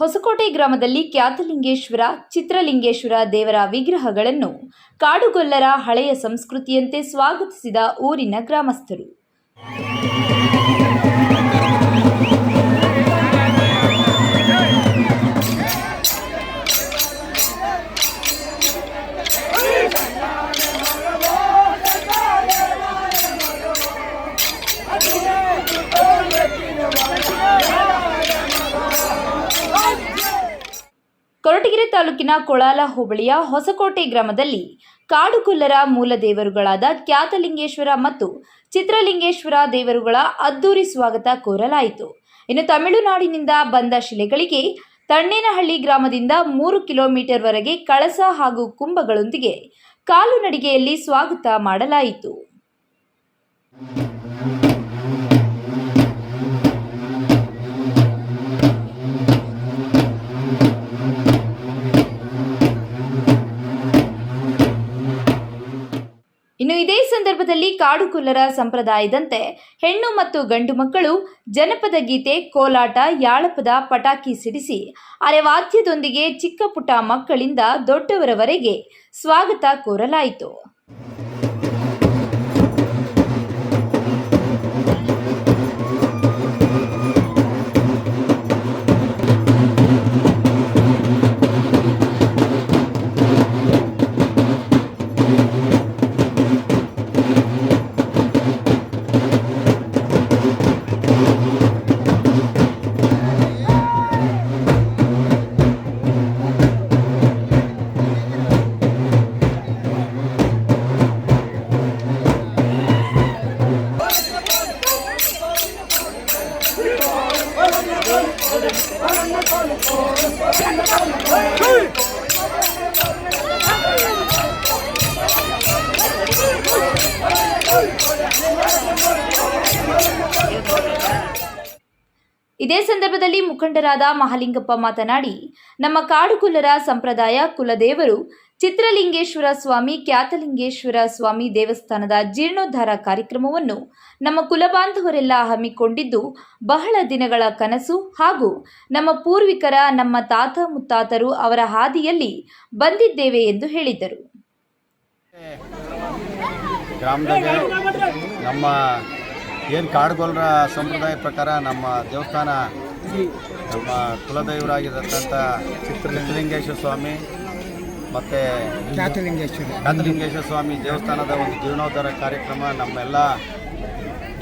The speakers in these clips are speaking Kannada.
ಹೊಸಕೋಟೆ ಗ್ರಾಮದಲ್ಲಿ ಖ್ಯಾತಲಿಂಗೇಶ್ವರ, ಚಿತ್ರಲಿಂಗೇಶ್ವರ ದೇವರ ವಿಗ್ರಹಗಳನ್ನು ಕಾಡುಗೊಲ್ಲರ ಹಳೆಯ ಸಂಸ್ಕೃತಿಯಂತೆ ಸ್ವಾಗತಿಸಿದ ಊರಿನ ಗ್ರಾಮಸ್ಥರು. ಕೊರಟಗೆರೆ ತಾಲೂಕಿನ ಕೊಳಾಲ ಹೋಬಳಿಯ ಹೊಸಕೋಟೆ ಗ್ರಾಮದಲ್ಲಿ ಕಾಡುಗೊಲ್ಲರ ಮೂಲ ದೇವರುಗಳಾದ ಖ್ಯಾತಲಿಂಗೇಶ್ವರ ಮತ್ತು ಚಿತ್ರಲಿಂಗೇಶ್ವರ ದೇವರುಗಳ ಅದ್ದೂರಿ ಸ್ವಾಗತ ಕೋರಲಾಯಿತು. ಇನ್ನು ತಮಿಳುನಾಡಿನಿಂದ ಬಂದ ಶಿಲೆಗಳಿಗೆ ತಣ್ಣೇನಹಳ್ಳಿ ಗ್ರಾಮದಿಂದ 3 ಕಿಲೋಮೀಟರ್ ವರೆಗೆ ಕಳಸ ಹಾಗೂ ಕುಂಭಗಳೊಂದಿಗೆ ಕಾಲುನಡಿಗೆಯಲ್ಲಿ ಸ್ವಾಗತ ಮಾಡಲಾಯಿತು. ಇನ್ನು ಇದೇ ಸಂದರ್ಭದಲ್ಲಿ ಕಾಡುಗೊಲ್ಲರ ಸಂಪ್ರದಾಯದಂತೆ ಹೆಣ್ಣು ಮತ್ತು ಗಂಡು ಮಕ್ಕಳು ಜನಪದ ಗೀತೆ, ಕೋಲಾಟ, ಯಾಳಪದ, ಪಟಾಕಿ ಸಿಡಿಸಿ ಅರೆವಾದ್ಯದೊಂದಿಗೆ ಚಿಕ್ಕ ಪುಟ್ಟ ಮಕ್ಕಳಿಂದ ದೊಡ್ಡವರವರೆಗೆ ಸ್ವಾಗತ ಕೋರಲಾಯಿತು. ಇದೇ ಸಂದರ್ಭದಲ್ಲಿ ಮುಖಂಡರಾದ ಮಹಾಲಿಂಗಪ್ಪ ಮಾತನಾಡಿ, ನಮ್ಮ ಕಾಡುಗೊಲ್ಲರ ಸಂಪ್ರದಾಯ ಕುಲದೇವರು ಚಿತ್ರಲಿಂಗೇಶ್ವರ ಸ್ವಾಮಿ, ಖ್ಯಾತಲಿಂಗೇಶ್ವರ ಸ್ವಾಮಿ ದೇವಸ್ಥಾನದ ಜೀರ್ಣೋದ್ಧಾರ ಕಾರ್ಯಕ್ರಮವನ್ನು ನಮ್ಮ ಕುಲಬಾಂಧವರೆಲ್ಲ ಹಮ್ಮಿಕೊಂಡಿದ್ದು ಬಹಳ ದಿನಗಳ ಕನಸು ಹಾಗೂ ನಮ್ಮ ಪೂರ್ವಿಕರ, ನಮ್ಮ ತಾತ ಮುತ್ತಾತರು ಅವರ ಹಾದಿಯಲ್ಲಿ ಬಂದಿದ್ದೇವೆ ಎಂದು ಹೇಳಿದರು. ಗ್ರಾಮದಾಗ ನಮ್ಮ ಏನು ಕಾಡುಗೊಲ್ಲರ ಸಂಪ್ರದಾಯ ಪ್ರಕಾರ ನಮ್ಮ ದೇವಸ್ಥಾನ, ನಮ್ಮ ಕುಲದೈವರಾಗಿರತಕ್ಕಂಥ ಚಿತ್ರಲಿಂಗೇಶ್ವರ ಸ್ವಾಮಿ ಮತ್ತು ಖ್ಯಾತಲಿಂಗೇಶ್ವರ ಸ್ವಾಮಿ ದೇವಸ್ಥಾನದ ಒಂದು ಜೀರ್ಣೋದ್ಧಾರ ಕಾರ್ಯಕ್ರಮ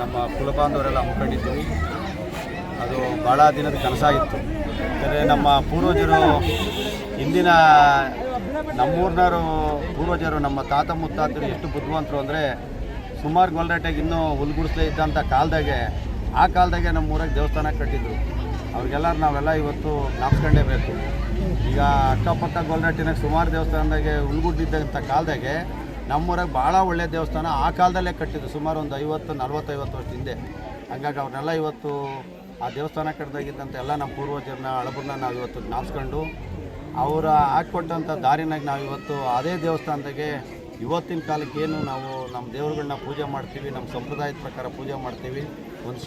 ನಮ್ಮ ಕುಲಬಾಂಧವರೆಲ್ಲ ಹಮ್ಮಿಕೊಂಡಿದ್ದೀವಿ. ಅದು ಭಾಳ ದಿನದ ಕನಸಾಗಿತ್ತು. ಯಾಕಂದರೆ ನಮ್ಮ ಪೂರ್ವಜರು, ಹಿಂದಿನ ನಮ್ಮೂರಿನವರು ಪೂರ್ವಜರು, ನಮ್ಮ ತಾತ ಮುತ್ತಾತರು ಎಷ್ಟು ಬುದ್ಧಿವಂತರು ಅಂದರೆ ಸುಮಾರು ಗೊಲ್ಲರಟೆಗೆ ಇನ್ನೂ ಹುಲ್ಗುಡಿಸ್ಲೇ ಇದ್ದಂಥ ಕಾಲದಾಗೆ ನಮ್ಮ ಊರಾಗ ದೇವಸ್ಥಾನ ಕಟ್ಟಿದ್ರು. ಅವ್ರಿಗೆಲ್ಲರೂ ನಾವೆಲ್ಲ ಇವತ್ತು ಜ್ಞಾಪಿಸ್ಕೊಂಡೇಬೇಕು. ಈಗ ಅಕ್ಕಪಕ್ಕ ಗೊಲ್ಲರಟ್ಟಿನಾಗ ಸುಮಾರು ದೇವಸ್ಥಾನದಾಗೆ ಹುಲ್ಗುಡ್ದಿದ್ದಂಥ ಕಾಲದಾಗೆ ನಮ್ಮೂರಾಗ ಭಾಳ ಒಳ್ಳೆಯ ದೇವಸ್ಥಾನ ಆ ಕಾಲದಲ್ಲೇ ಕಟ್ಟಿದ್ರು, ಸುಮಾರು ಒಂದು 40-50 ವರ್ಷ ಹಿಂದೆ. ಹಾಗಾಗಿ ಅವ್ರನ್ನೆಲ್ಲ ಇವತ್ತು ಆ ದೇವಸ್ಥಾನ ಕಟ್ಟಿದಾಗಿದ್ದಂಥ ಎಲ್ಲ ನಮ್ಮ ಪೂರ್ವಜರನ್ನ, ಹಳಬರನ್ನ ನಾವು ಇವತ್ತು ಜ್ಞಾಪಿಸ್ಕೊಂಡು ಅವರ ಹಾಕ್ಕೊಟ್ಟಂಥ ದಾರಿನಾಗ ನಾವು ಇವತ್ತು ಅದೇ ದೇವಸ್ಥಾನದಾಗೆ ಇವತ್ತಿನ ಕಾಲಕ್ಕೆ ಏನು ನಾವು ನಮ್ಮ ದೇವರುಗಳನ್ನ ಪೂಜೆ ಮಾಡ್ತೀವಿ, ನಮ್ಮ ಸಂಪ್ರದಾಯದ ಪ್ರಕಾರ ಪೂಜೆ ಮಾಡ್ತೀವಿ. ಒಂದು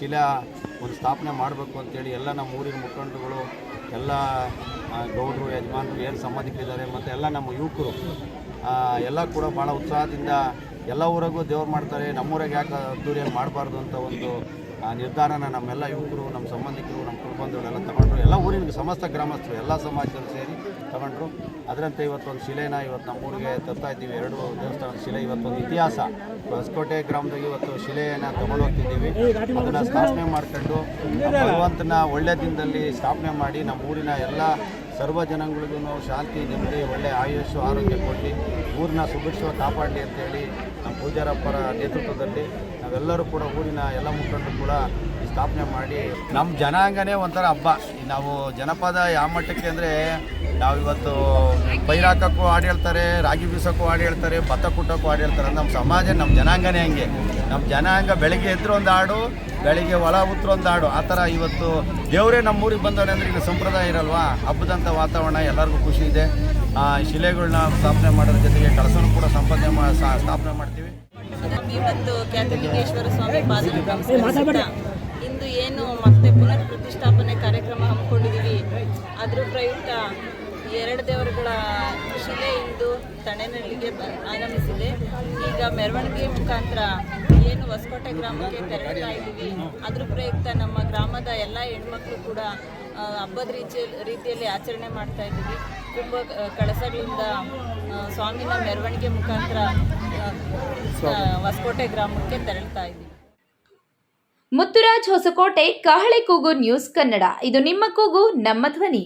ಒಂದು ಸ್ಥಾಪನೆ ಮಾಡಬೇಕು ಅಂತೇಳಿ ಎಲ್ಲ ನಮ್ಮ ಊರಿನ ಮುಖಂಡರುಗಳು, ಎಲ್ಲ ಗೌಡರು, ಯಜಮಾನರು, ಏನು ಸಂಬಂಧಿಕರಿದ್ದಾರೆ ಮತ್ತು ಎಲ್ಲ ನಮ್ಮ ಯುವಕರು ಎಲ್ಲ ಕೂಡ ಭಾಳ ಉತ್ಸಾಹದಿಂದ ಎಲ್ಲ ಊರಾಗೂ ದೇವ್ರು ಮಾಡ್ತಾರೆ, ನಮ್ಮೂರಾಗ ಯಾಕೆ ಅದ್ದೂರಿಯಾಗಿ ಮಾಡಬಾರ್ದು ಅಂತ ಒಂದು ನಿರ್ಧಾರನ ನಮ್ಮೆಲ್ಲ ಯುವಕರು, ನಮ್ಮ ಸಂಬಂಧಿಕರು, ನಮ್ಮ ಕುಟುಂಬದವರೆಲ್ಲ ತಗೊಂಡ್ರು. ಎಲ್ಲ ಊರಿನ ಸಮಸ್ತ ಗ್ರಾಮಸ್ಥರು, ಎಲ್ಲ ಸಮಾಜದವರು ಸೇರಿ ತಗೊಂಡ್ರು. ಅದರಂತೆ ಇವತ್ತೊಂದು ಶಿಲೆನ ನಮ್ಮೂರಿಗೆ ತರ್ತಾ ಇದ್ದೀವಿ. 2 ದೇವಸ್ಥಾನದ ಶಿಲೆ ಇವತ್ತೊಂದು ಇತಿಹಾಸ. ಹೊಸಕೋಟೆ ಗ್ರಾಮದಾಗ ಇವತ್ತು ಶಿಲೆಯನ್ನು ತಗೊಂಡು ಹೋಗ್ತಿದ್ದೀವಿ. ಅದನ್ನು ಸ್ಥಾಪನೆ ಮಾಡ್ಕೊಂಡು ಭಗವಂತನ ಒಳ್ಳೆಯ ದಿನದಲ್ಲಿ ಸ್ಥಾಪನೆ ಮಾಡಿ ನಮ್ಮ ಊರಿನ ಎಲ್ಲ ಸರ್ವ ಜನಾಂಗಗಳಿಗೂ ಶಾಂತಿ, ನೆಮ್ಮದಿ, ಒಳ್ಳೆಯ ಆಯುಷ್ಯ, ಆರೋಗ್ಯ ಕೊಟ್ಟು ಊರಿನ ಸುಭಿಕ್ಷ ಕಾಪಾಡಲಿ ಅಂತೇಳಿ ನಮ್ಮ ಪೂಜಾರಪ್ಪರ ನೇತೃತ್ವದಲ್ಲಿ ನಾವೆಲ್ಲರೂ ಕೂಡ ಊರಿನ ಎಲ್ಲ ಮುಖಂಡರು ಕೂಡ ಸ್ಥಾಪನೆ ಮಾಡಿ ನಮ್ಮ ಜನಾಂಗನೇ ಒಂಥರ ಹಬ್ಬ. ನಾವು ಜನಪದ ಯಾವ ಮಟ್ಟಕ್ಕೆ ಅಂದರೆ ನಾವಿವತ್ತು ಪೈರಾಕಕ್ಕೂ ಹಾಡು ಹೇಳ್ತಾರೆ, ರಾಗಿ ಬೀಸೋಕ್ಕೂ ಹಾಡು ಹೇಳ್ತಾರೆ, ಭತ್ತ ಕುಟ್ಟೋಕ್ಕೂ ಹಾಡು ಹೇಳ್ತಾರೆ. ನಮ್ಮ ಸಮಾಜ, ನಮ್ಮ ಜನಾಂಗನೇ ಹಂಗೆ. ನಮ್ಮ ಜನಾಂಗ ಬೆಳಗ್ಗೆ ಎದ್ರು ಒಂದು ಹಾಡು, ಬೆಳಿಗ್ಗೆ ಒಳ ಉತ್ತರ ಒಂದು ಹಾಡು, ಆ ಥರ ಇವತ್ತು ದೇವರೇ ನಮ್ಮೂರಿಗೆ ಬಂದವರೆ ಅಂದರೆ ಈಗ ಸಂಪ್ರದಾಯ ಇರಲ್ವಾ, ಹಬ್ಬದಂಥ ವಾತಾವರಣ ಎಲ್ಲರಿಗೂ ಖುಷಿ ಇದೆ. ಶಿಲೆಗಳನ್ನ ಸ್ಥಾಪನೆ ಮಾಡೋದ್ರ ಜೊತೆಗೆ ಕಳಸನೂ ಕೂಡ ಸ್ಥಾಪನೆ ಮಾಡ್ತೀವಿ. ಇವತ್ತು ಖ್ಯಾತಲಿಂಗೇಶ್ವರ ಸ್ವಾಮಿ ಪಾದ ಇಂದು ಏನು ಮತ್ತೆ ಪುನರ್ ಪ್ರತಿಷ್ಠಾಪನೆ ಕಾರ್ಯಕ್ರಮ ಹಮ್ಮಿಕೊಂಡಿದ್ದೀವಿ. ಅದ್ರ ಪ್ರಯುಕ್ತ 2 ದೇವರುಗಳ ಶಿಲೆ ಇಂದು ತಣೆನಹಳ್ಳಿಗೆ ಆಗಮಿಸಿದೆ. ಈಗ ಮೆರವಣಿಗೆ ಮುಖಾಂತರ ಏನು ಹೊಸಕೋಟೆ ಗ್ರಾಮಕ್ಕೆ ತೆರಳ್ತಾ ಇದ್ದೀವಿ. ಅದ್ರ ಪ್ರಯುಕ್ತ ನಮ್ಮ ಗ್ರಾಮದ ಎಲ್ಲ ಹೆಣ್ಮಕ್ಳು ಕೂಡ ಹಬ್ಬದ ರೀತಿಯಲ್ಲಿ ಆಚರಣೆ ಮಾಡ್ತಾ ಇದ್ದೀವಿ. ಕುಂಭ ಕಳಸಗಳಿಂದ ಸ್ವಾಮಿನ ಮೆರವಣಿಗೆ ಮುಖಾಂತರ ಹೊಸಕೋಟೆ ಗ್ರಾಮಕ್ಕೆ ತೆರಳ್ತಾ ಇದ್ದೀವಿ. ಮುತ್ತುರಾಜ್, ಹೊಸಕೋಟೆ, ಕಹಳೆ ಕೂಗು ನ್ಯೂಸ್ ಕನ್ನಡ. ಇದು ನಿಮ್ಮ ಕೂಗು, ನಮ್ಮ ಧ್ವನಿ.